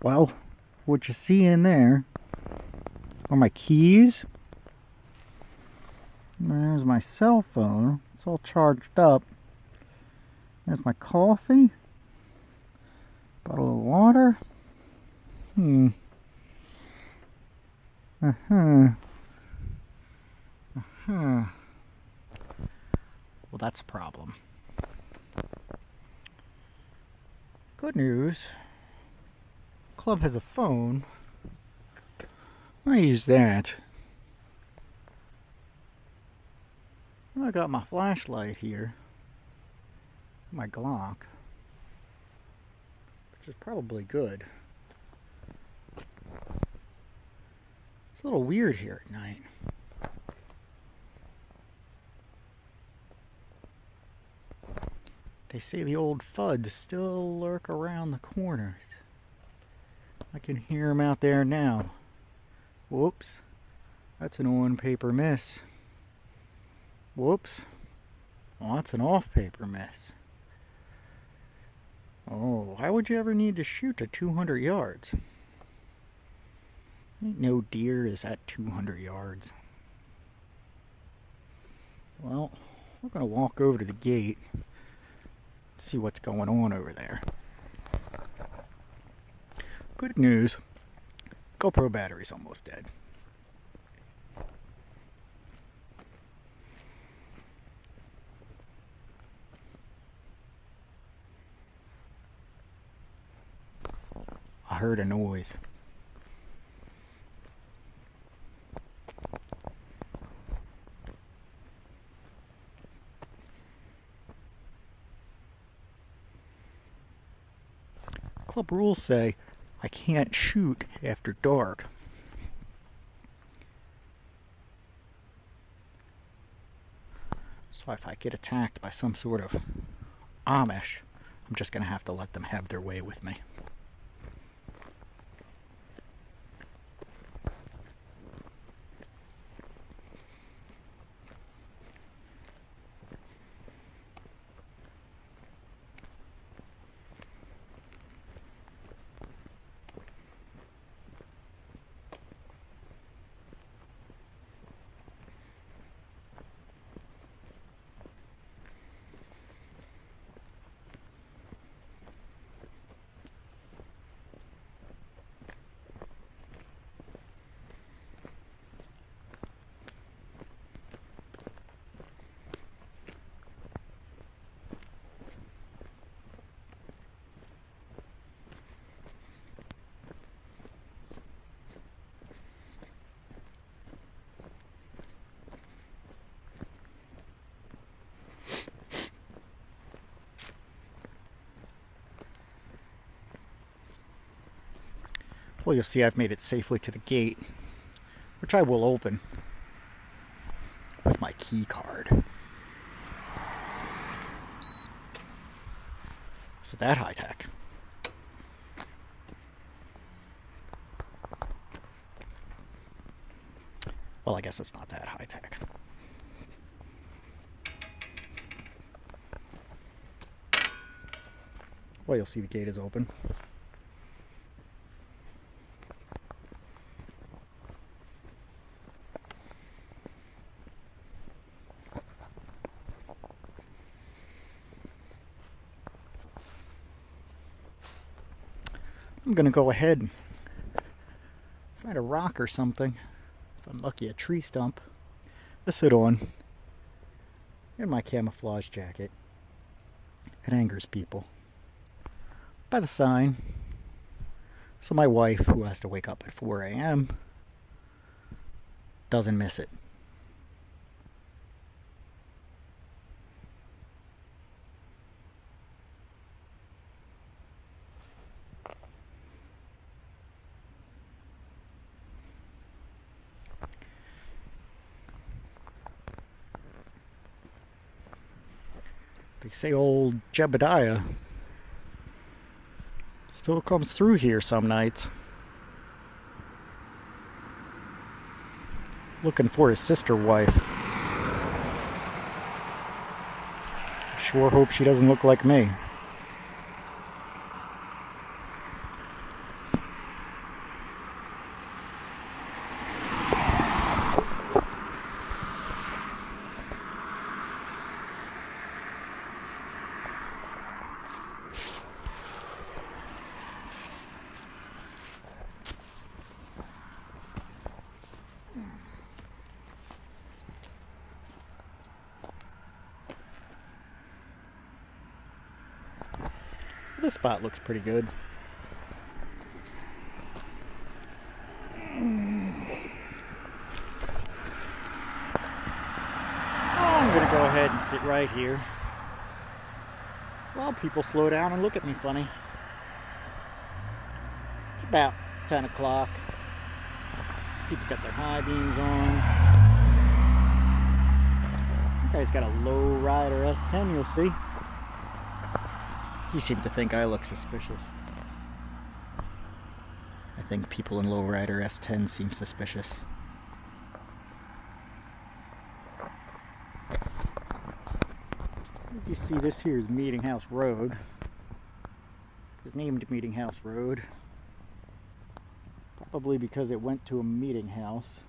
Well, what you see in there are my keys. There's my cell phone. It's all charged up. There's my coffee. Bottle of water. Uh-huh. Well, that's a problem. Good news. Club has a phone. I use that. I got my flashlight here. My Glock. Which is probably good. It's a little weird here at night. They say the old fuds still lurk around the corners. I can hear them out there now. Whoops. That's an on-paper miss. Whoops. Well, that's an off-paper miss. Oh, why would you ever need to shoot to 200 yards? Ain't no deer is at 200 yards. Well, we're going to walk over to the gate. See what's going on over there. Good news. GoPro battery's almost dead. I heard a noise. Club rules say I can't shoot after dark. So if I get attacked by some sort of Amish, I'm just going to have to let them have their way with me. Well, you'll see I've made it safely to the gate, which I will open with my key card. Is it that high tech? Well, I guess it's not that high tech. Well, you'll see the gate is open. I'm gonna go ahead and find a rock or something, if I'm lucky a tree stump, to sit on, in my camouflage jacket. It angers people. By the sign, so my wife, who has to wake up at 4 a.m., doesn't miss it. They say old Jebediah still comes through here some nights, looking for his sister wife. Sure hope she doesn't look like me. this spot looks pretty good. I'm gonna go ahead and sit right here while people slow down and look at me funny. It's about 10 o'clock. People got their high beams on. That guy's got a low rider S10, you'll see. He seemed to think I look suspicious. I think people in low rider S10 seem suspicious. You see, this here is Meeting House Road. It was named Meeting House Road, probably because it went to a meeting house.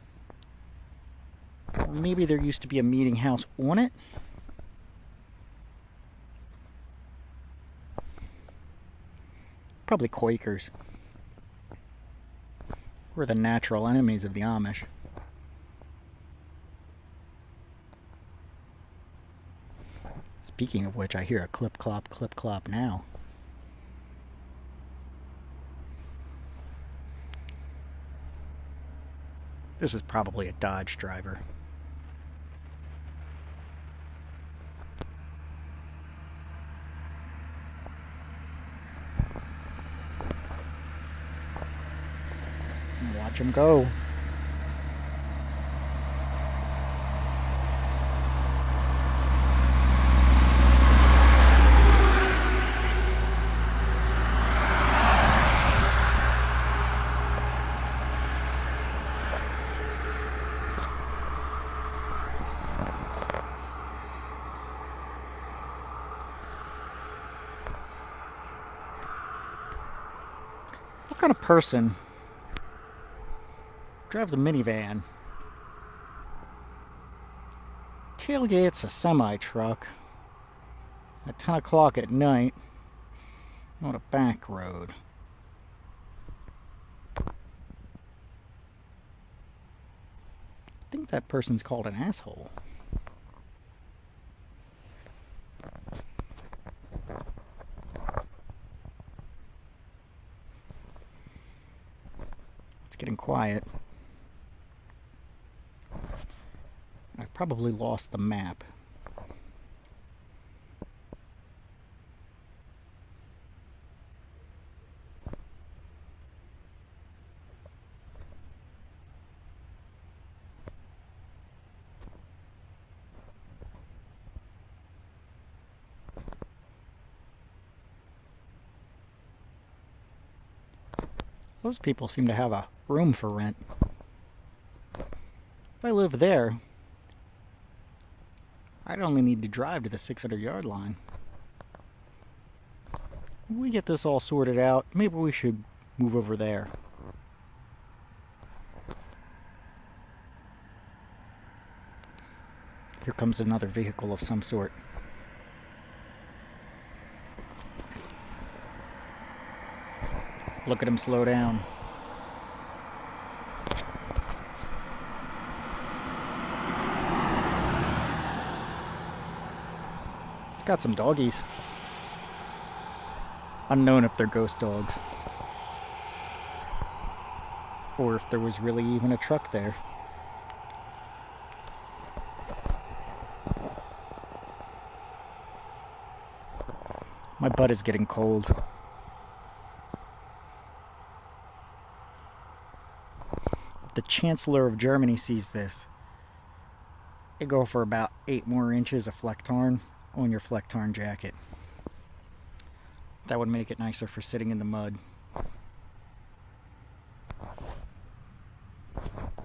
Or maybe there used to be a meeting house on it. Probably Quakers. We're the natural enemies of the Amish. Speaking of which, I hear a clip clop now. This is probably a Dodge driver. Watch him go. What kind of person drives a minivan, tailgates a semi-truck at 10 o'clock at night on a back road? I think that person's called an asshole. It's getting quiet. I've probably lost the map. Those people seem to have a room for rent. If I live there, I'd only need to drive to the 600-yard line. When we get this all sorted out, maybe we should move over there. Here comes another vehicle of some sort. Look at him slow down. It's got some doggies. Unknown if they're ghost dogs. Or if there was really even a truck there. My butt is getting cold. If the Chancellor of Germany sees this, they go for about 8 more inches of Flecktarn on your Flecktarn jacket. That would make it nicer for sitting in the mud.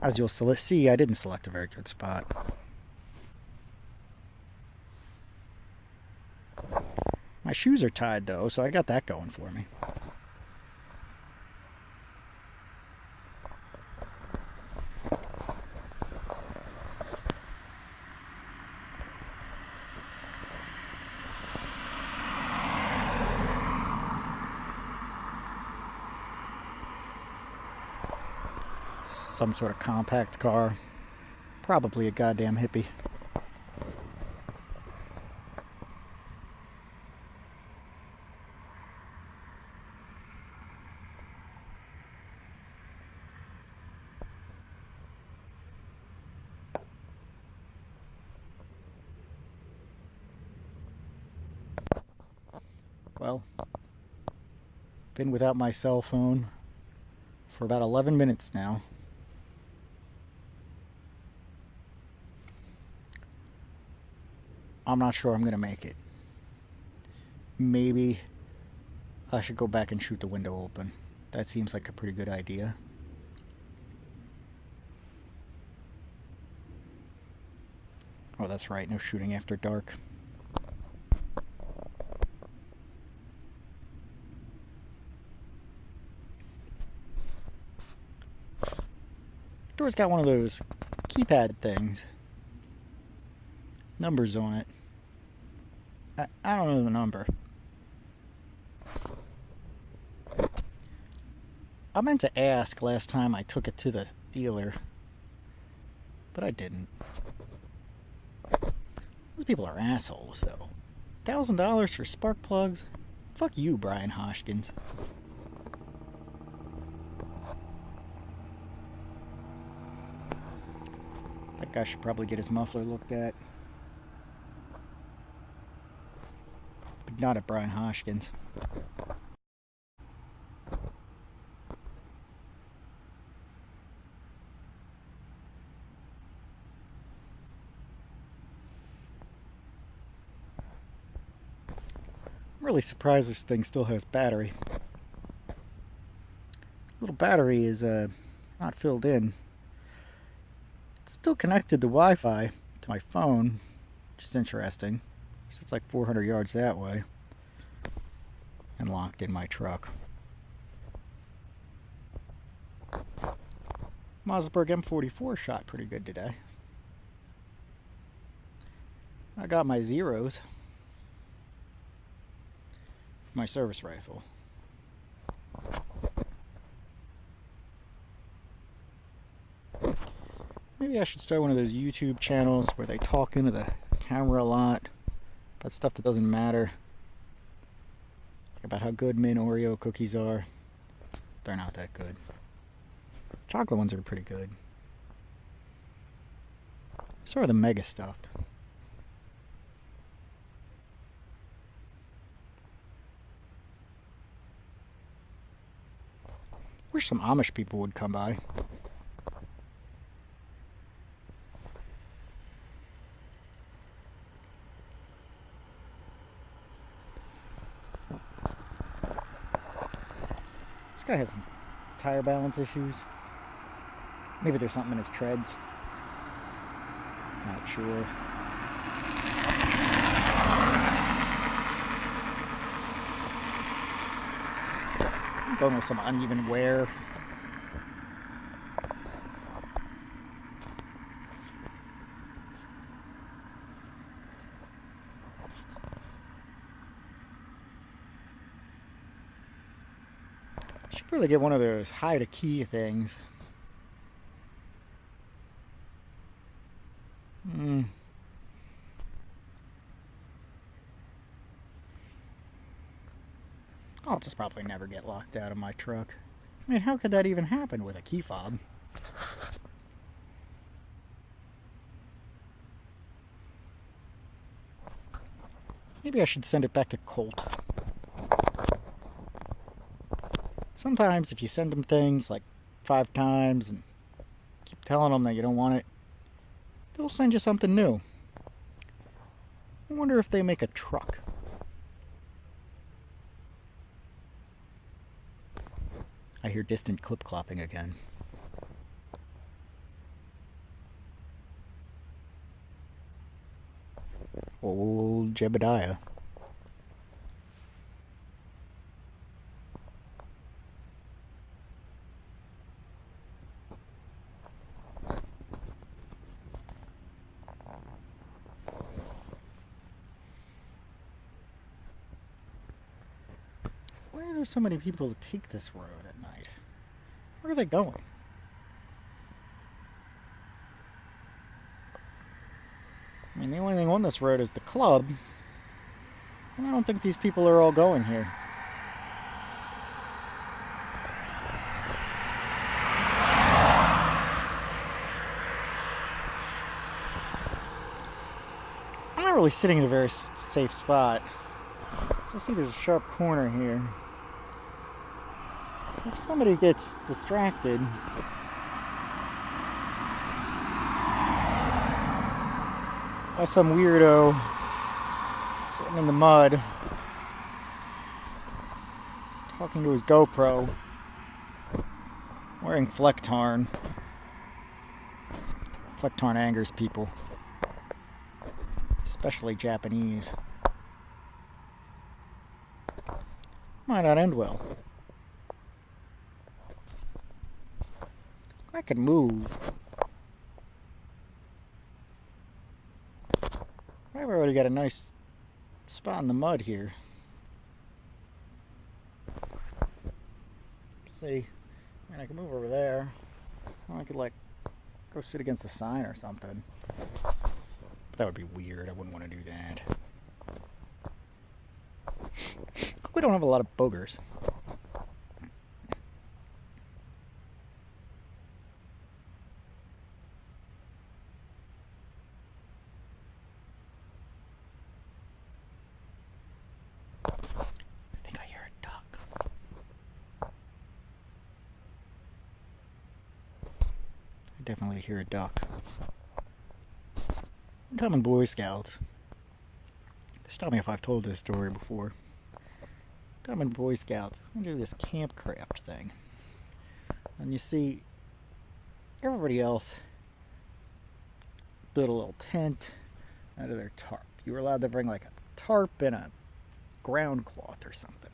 As you'll see, I didn't select a very good spot. My shoes are tied though, so I got that going for me. Some sort of compact car. Probably a goddamn hippie. Well, been without my cell phone for about 11 minutes now. I'm not sure I'm going to make it. Maybe I should go back and shoot the window open. That seems like a pretty good idea. Oh, that's right, no shooting after dark. Door's got one of those keypad things. Numbers on it. I don't know the number. I meant to ask last time I took it to the dealer, but I didn't. Those people are assholes, though. $1,000 for spark plugs? Fuck you, Brian Hoskins. That guy should probably get his muffler looked at. But not at Brian Hoskins. I'm really surprised this thing still has battery. Little battery is not filled in. It's still connected to Wi-Fi to my phone, which is interesting. So it's like 400 yards that way. And locked in my truck. Mossberg M44 shot pretty good today. I got my zeros. My service rifle. Maybe I should start one of those YouTube channels where they talk into the camera a lot about stuff that doesn't matter. Like about how good mint Oreo cookies are. They're not that good. Chocolate ones are pretty good. So are the mega stuffed. Wish some Amish people would come by. This guy has some tire balance issues. Maybe there's something in his treads. Not sure. I'm going with some uneven wear. Should really get one of those hide a key things. I'll just probably never get locked out of my truck. I mean, how could that even happen with a key fob? Maybe I should send it back to Colt. Sometimes if you send them things like 5 times and keep telling them that you don't want it, they'll send you something new. I wonder if they make a truck. I hear distant clip-clopping again. Old Jebediah. Why are there so many people to take this road at night? Where are they going? I mean, the only thing on this road is the club, and I don't think these people are all going here. I'm not really sitting in a very safe spot. So see, there's a sharp corner here. If somebody gets distracted, by some weirdo sitting in the mud talking to his GoPro, wearing Flecktarn. Flecktarn angers people, especially Japanese. Might not end well. I could move. I've already got a nice spot in the mud here. See, I mean, I can move over there. Or I could like go sit against a sign or something. But that would be weird. I wouldn't want to do that. We don't have a lot of boogers. I think I hear a duck. I definitely hear a duck. I'm coming, Boy Scouts. Just tell me if I've told this story before. I'm in Boy Scouts. I do this campcraft thing. And you see, everybody else built a little tent out of their tarp. You were allowed to bring like a tarp and a ground cloth or something.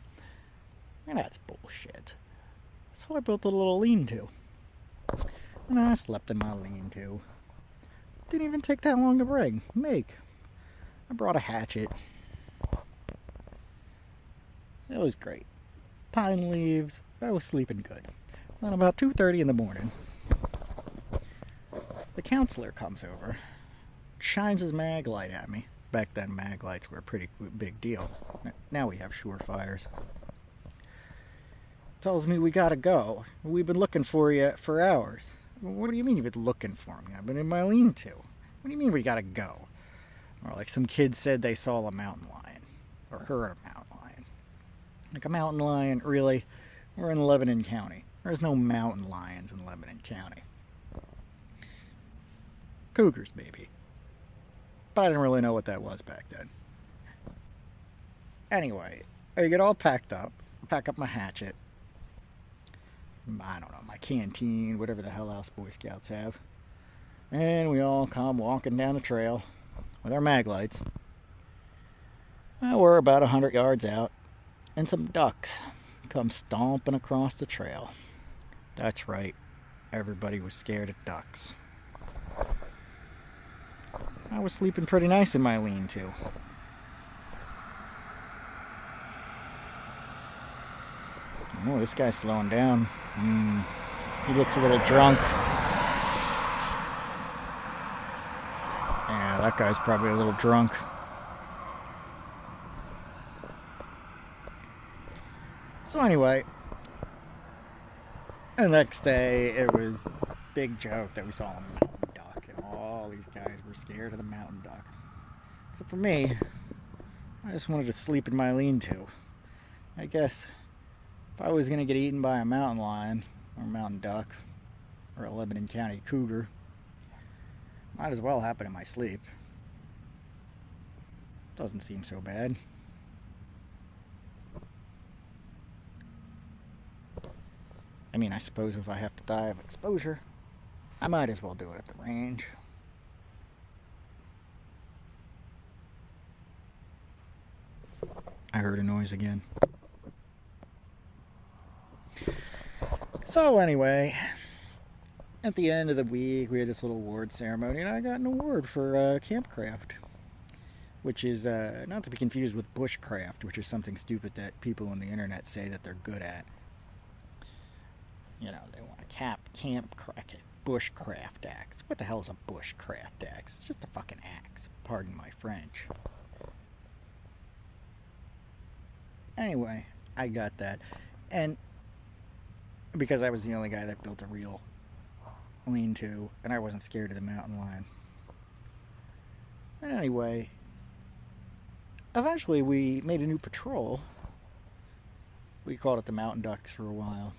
And that's bullshit. So I built a little lean-to. And I slept in my lean-to. Didn't even take that long to make. I brought a hatchet. It was great. Pine leaves. I was sleeping good. Then about 2:30 in the morning, the counselor comes over, shines his mag light at me. Back then, mag lights were a pretty big deal. Now we have Surefires. Tells me we gotta go. We've been looking for you for hours. What do you mean you've been looking for me? I've been in my lean-to. What do you mean we gotta go? Or like some kid said they saw a mountain lion. Or heard a mountain lion. Like a mountain lion, really? We're in Lebanon County. There's no mountain lions in Lebanon County. Cougars, maybe. But I didn't really know what that was back then. Anyway, I get all packed up. Pack up my hatchet. I don't know, my canteen, whatever the hell else Boy Scouts have. And we all come walking down the trail with our mag lights. We're about 100 yards out, and some ducks come stomping across the trail. That's right, everybody was scared of ducks. I was sleeping pretty nice in my lean-to. Oh, this guy's slowing down. He looks a little drunk. Yeah, that guy's probably a little drunk. So anyway, the next day it was a big joke that we saw a mountain duck, and all these guys were scared of the mountain duck. Except for me, I just wanted to sleep in my lean-to. I guess if I was going to get eaten by a mountain lion, or a mountain duck, or a Lebanon County cougar, might as well happen in my sleep. Doesn't seem so bad. I mean, I suppose if I have to die of exposure, I might as well do it at the range. I heard a noise again. So anyway, at the end of the week, we had this little award ceremony, and I got an award for campcraft, which is not to be confused with bushcraft, which is something stupid that people on the internet say that they're good at. You know, they want a bushcraft axe. What the hell is a bushcraft axe? It's just a fucking axe. Pardon my French. Anyway, I got that. And because I was the only guy that built a real lean-to, and I wasn't scared of the mountain lion. And anyway, eventually we made a new patrol. We called it the Mountain Ducks for a while.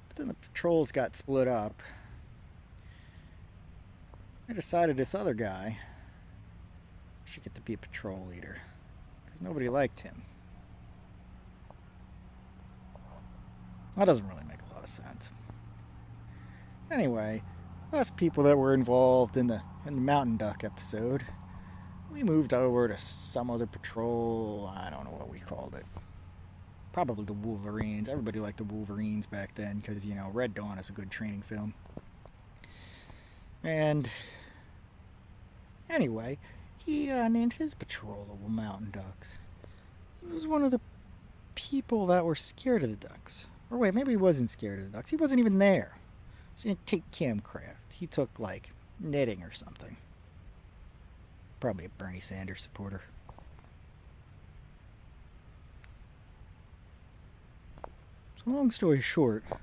But then the patrols got split up. I decided this other guy should get to be a patrol leader, because nobody liked him. That doesn't really make a lot of sense. Anyway, us people that were involved in the Mountain Duck episode, we moved over to some other patrol. I don't know what we called it. Probably the Wolverines. Everybody liked the Wolverines back then because, you know, Red Dawn is a good training film. And anyway, he named his patrol the Mountain Ducks. He was one of the people that were scared of the ducks. Or wait, maybe he wasn't scared of the ducks. He wasn't even there. So he didn't take camcraft. He took, like, knitting or something. Probably a Bernie Sanders supporter. So long story short, there's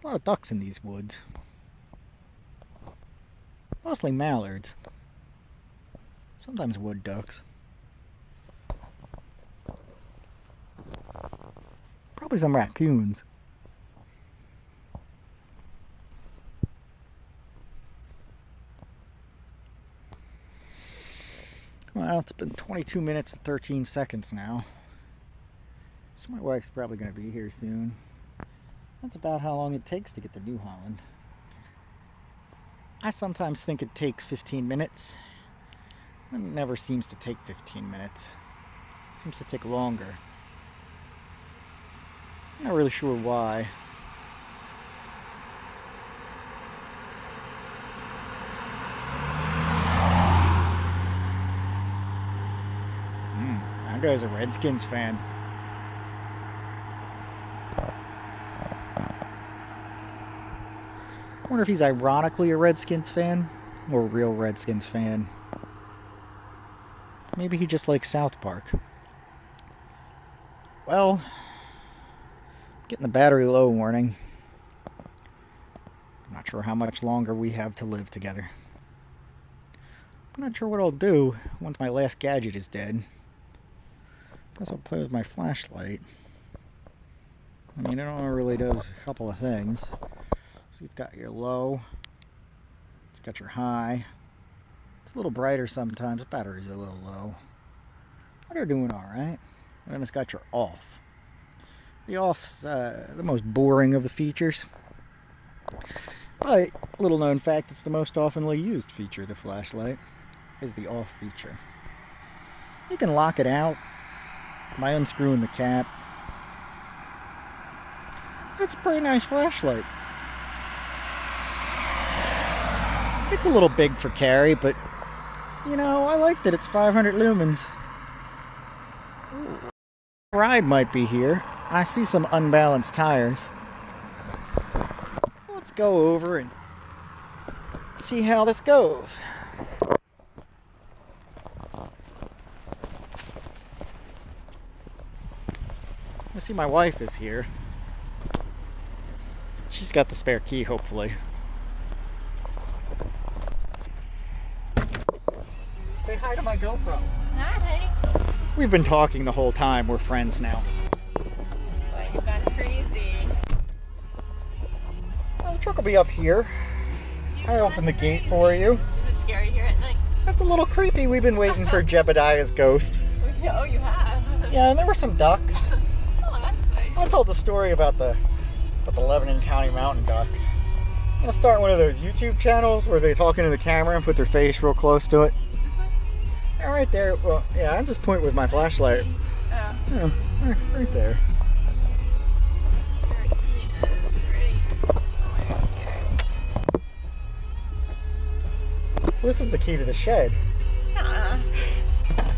a lot of ducks in these woods. Mostly mallards. Sometimes wood ducks. Probably some raccoons. Well, it's been 22 minutes and 13 seconds now. So my wife's probably going to be here soon. That's about how long it takes to get to New Holland. I sometimes think it takes 15 minutes. It never seems to take 15 minutes. It seems to take longer. I'm not really sure why. That guy's a Redskins fan. I wonder if he's ironically a Redskins fan or a real Redskins fan. Maybe he just likes South Park. Well, getting the battery low warning. I'm not sure how much longer we have to live together. I'm not sure what I'll do once my last gadget is dead. Guess I'll play with my flashlight. I mean, it only really does a couple of things. So it's got your low, it's got your high. It's a little brighter sometimes. The batteries are a little low. But they're doing alright. And then it's got your off. The off's the most boring of the features. But, little known fact, it's the most oftenly used feature of the flashlight, is the off feature. You can lock it out by unscrewing the cap. It's a pretty nice flashlight. It's a little big for carry, but, you know, I like that it's 500 lumens. Ooh. Ride might be here. I see some unbalanced tires. Let's go over and see how this goes. I see my wife is here. She's got the spare key, hopefully. Say hi to my GoPro. Hi. We've been talking the whole time. We're friends now. Boy, you've gone crazy. Well, the truck will be up here. I opened the gate for you. Is it scary here at night? That's a little creepy. We've been waiting for Jebediah's ghost. Oh, you have? Yeah, and there were some ducks. Oh, that's nice. I told the story about the Lebanon County Mountain Ducks. I'm gonna start one of those YouTube channels where they talk into the camera and put their face real close to it. This one? Yeah, right there. Well, yeah, I just point with my flashlight. Oh. Yeah, right there. Your key is right somewhere here. Well, this is the key to the shed. Nuh-uh.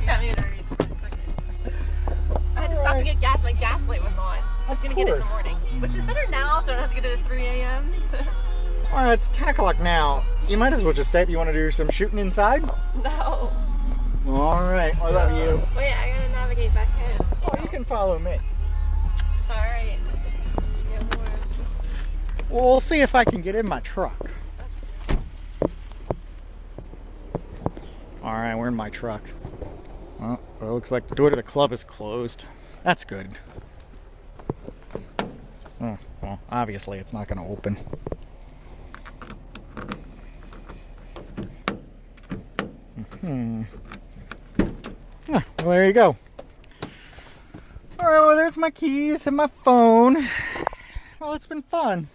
You got me to read for a second. I had to stop to get gas. My gas light was on. I was going to get it in the morning. Which is better now, so I don't have to get it at 3 a.m. Well, it's 10 o'clock now. You might as well just stay up. You want to do some shooting inside? No. Alright, I love you. Wait, I gotta navigate back home. Oh, you can follow me. Alright. Yeah, more. Well, we'll see if I can get in my truck. Alright, we're in my truck. Well, it looks like the door to the club is closed. That's good. Oh, well, obviously it's not going to open. Ah, well, there you go. Alright, well, there's my keys and my phone. Well, it's been fun.